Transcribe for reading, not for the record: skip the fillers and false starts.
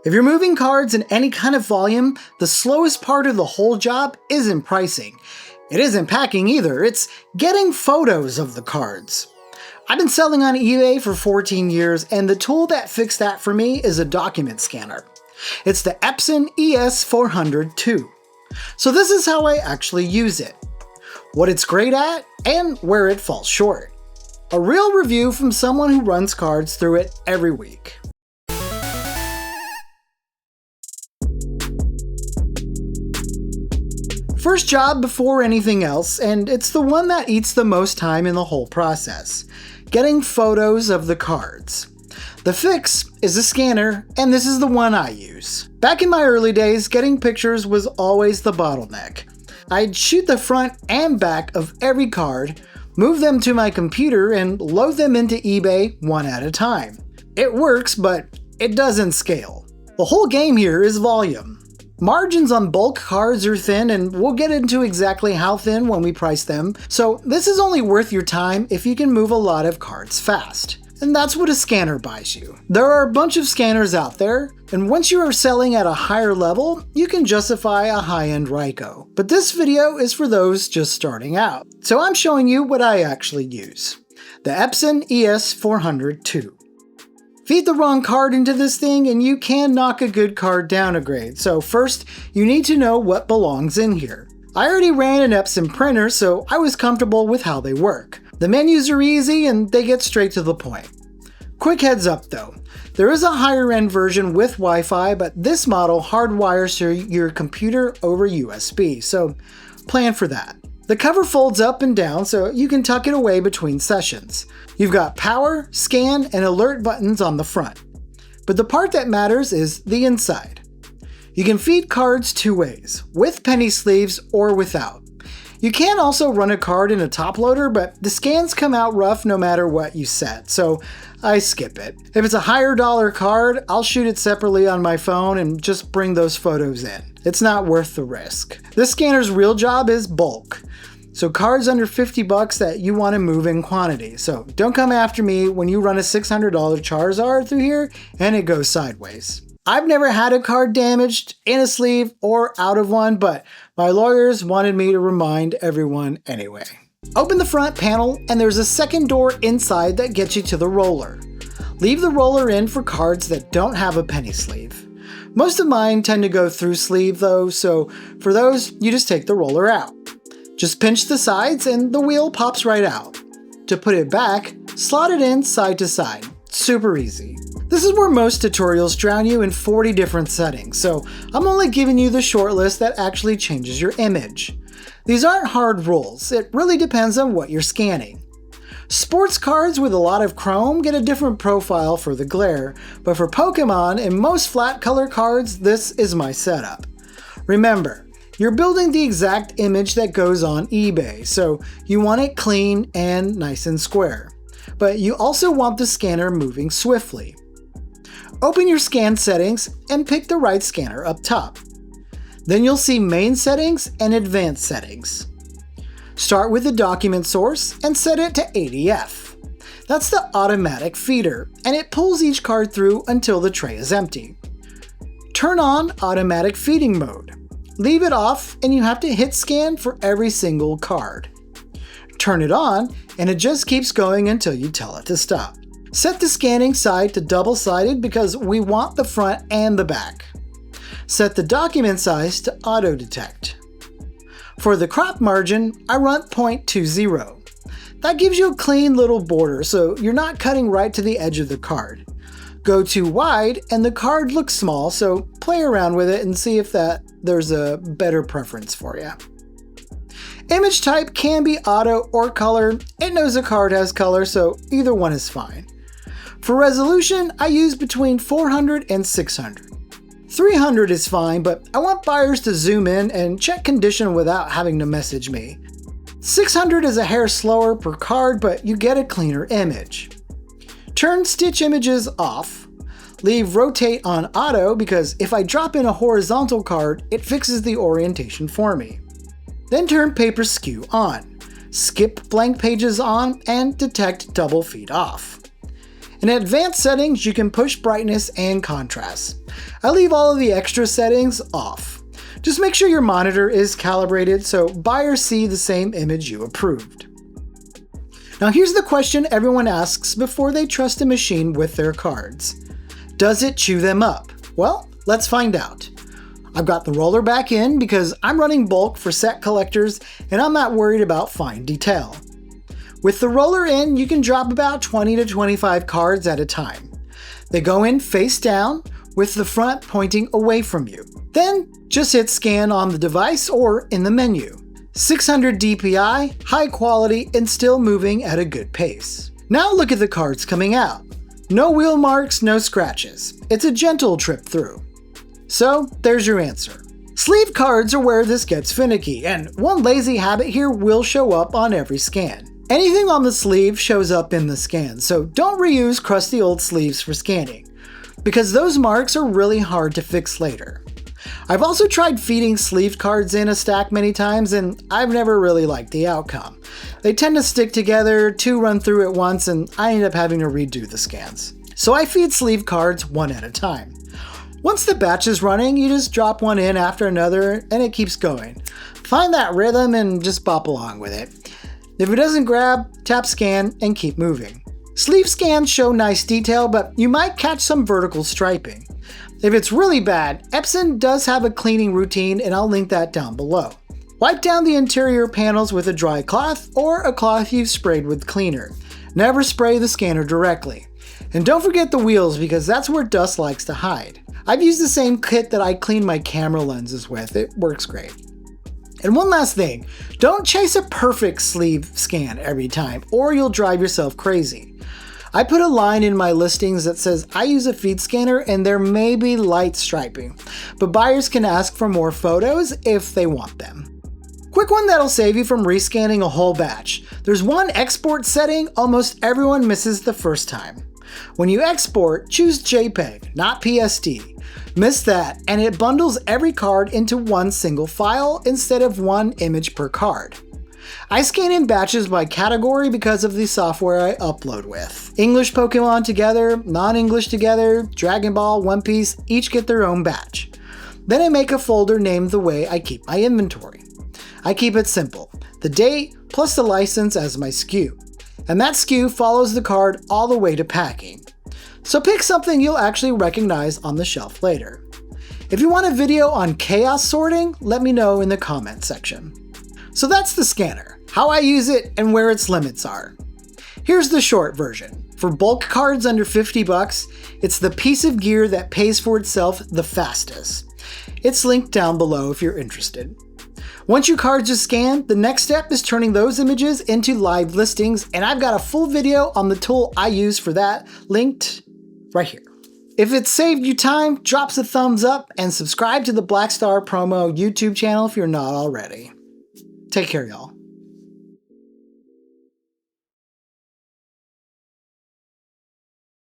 If you're moving cards in any kind of volume, the slowest part of the whole job isn't pricing. It isn't packing either, it's getting photos of the cards. I've been selling on eBay for 14 years, and the tool that fixed that for me is a document scanner. It's the Epson ES-400 II. So this is how I actually use it, what it's great at, and where it falls short. A real review from someone who runs cards through it every week. First job before anything else, and it's the one that eats the most time in the whole process. Getting photos of the cards. The fix is a scanner, and this is the one I use. Back in my early days, getting pictures was always the bottleneck. I'd shoot the front and back of every card, move them to my computer, and load them into eBay one at a time. It works, but it doesn't scale. The whole game here is volume. Margins on bulk cards are thin, and we'll get into exactly how thin when we price them, so this is only worth your time if you can move a lot of cards fast. And that's what a scanner buys you. There are a bunch of scanners out there, and once you are selling at a higher level, you can justify a high-end Ryko. But this video is for those just starting out, so I'm showing you what I actually use. The Epson ES-400 II. Feed the wrong card into this thing and you can knock a good card down a grade, so first you need to know what belongs in here. I already ran an Epson printer, so I was comfortable with how they work. The menus are easy and they get straight to the point. Quick heads up though, there is a higher end version with Wi-Fi, but this model hardwires to your computer over USB, so plan for that. The cover folds up and down so you can tuck it away between sessions. You've got power, scan, and alert buttons on the front. But the part that matters is the inside. You can feed cards two ways, with penny sleeves or without. You can also run a card in a top loader, but the scans come out rough no matter what you set, so I skip it. If it's a higher dollar card, I'll shoot it separately on my phone and just bring those photos in. It's not worth the risk. This scanner's real job is bulk. So cards under 50 bucks that you want to move in quantity. So don't come after me when you run a $600 Charizard through here and it goes sideways. I've never had a card damaged, in a sleeve, or out of one, but my lawyers wanted me to remind everyone anyway. Open the front panel and there's a second door inside that gets you to the roller. Leave the roller in for cards that don't have a penny sleeve. Most of mine tend to go through sleeve though, so for those, you just take the roller out. Just pinch the sides and the wheel pops right out. To put it back, slot it in side to side. Super easy. This is where most tutorials drown you in 40 different settings, so I'm only giving you the short list that actually changes your image. These aren't hard rules, it really depends on what you're scanning. Sports cards with a lot of chrome get a different profile for the glare, but for Pokémon and most flat color cards, this is my setup. Remember, you're building the exact image that goes on eBay, so you want it clean and nice and square. But you also want the scanner moving swiftly. Open your scan settings and pick the right scanner up top. Then you'll see main settings and advanced settings. Start with the document source and set it to ADF. That's the automatic feeder, and it pulls each card through until the tray is empty. Turn on automatic feeding mode. Leave it off and you have to hit scan for every single card. Turn it on and it just keeps going until you tell it to stop. Set the scanning side to double-sided because we want the front and the back. Set the document size to auto detect. For the crop margin, I run 0.20. That gives you a clean little border so you're not cutting right to the edge of the card. Go too wide and the card looks small, so play around with it and see if there's a better preference for you. Image type can be auto or color. It knows a card has color, so either one is fine. For resolution, I use between 400 and 600. 300 is fine, but I want buyers to zoom in and check condition without having to message me. 600 is a hair slower per card, but you get a cleaner image. Turn stitch images off. Leave rotate on auto because if I drop in a horizontal card, it fixes the orientation for me. Then turn paper skew on. Skip blank pages on and detect double feed off. In advanced settings, you can push brightness and contrast. I leave all of the extra settings off. Just make sure your monitor is calibrated so buyers see the same image you approved. Now here's the question everyone asks before they trust a machine with their cards. Does it chew them up? Well, let's find out. I've got the roller back in because I'm running bulk for set collectors and I'm not worried about fine detail. With the roller in, you can drop about 20 to 25 cards at a time. They go in face down with the front pointing away from you. Then just hit scan on the device or in the menu. 600 DPI, high quality, and still moving at a good pace. Now look at the cards coming out. No wheel marks, no scratches. It's a gentle trip through. So there's your answer. Sleeve cards are where this gets finicky, and one lazy habit here will show up on every scan. Anything on the sleeve shows up in the scan, so don't reuse crusty old sleeves for scanning, because those marks are really hard to fix later. I've also tried feeding sleeved cards in a stack many times, and I've never really liked the outcome. They tend to stick together, two run through at once, and I end up having to redo the scans. So I feed sleeve cards one at a time. Once the batch is running, you just drop one in after another, and it keeps going. Find that rhythm and just bop along with it. If it doesn't grab, tap scan and keep moving. Sleeve scans show nice detail, but you might catch some vertical striping. If it's really bad, Epson does have a cleaning routine and I'll link that down below. Wipe down the interior panels with a dry cloth or a cloth you've sprayed with cleaner. Never spray the scanner directly. And don't forget the wheels because that's where dust likes to hide. I've used the same kit that I clean my camera lenses with. It works great. And one last thing, don't chase a perfect sleeve scan every time or you'll drive yourself crazy. I put a line in my listings that says I use a feed scanner and there may be light striping, but buyers can ask for more photos if they want them. Quick one that'll save you from rescanning a whole batch. There's one export setting almost everyone misses the first time. When you export, choose JPEG, not PSD. Miss that, and it bundles every card into one single file instead of one image per card. I scan in batches by category because of the software I upload with. English Pokémon together, non-English together, Dragon Ball, One Piece, each get their own batch. Then I make a folder named the way I keep my inventory. I keep it simple, the date plus the license as my SKU. And that SKU follows the card all the way to packing. So pick something you'll actually recognize on the shelf later. If you want a video on chaos sorting, let me know in the comment section. So that's the scanner, how I use it, and where its limits are. Here's the short version. For bulk cards under 50 bucks, it's the piece of gear that pays for itself the fastest. It's linked down below if you're interested. Once your cards are scanned, the next step is turning those images into live listings, and I've got a full video on the tool I use for that linked right here. If it saved you time, drop a thumbs up and subscribe to the Black Star Promo YouTube channel if you're not already. Take care, y'all.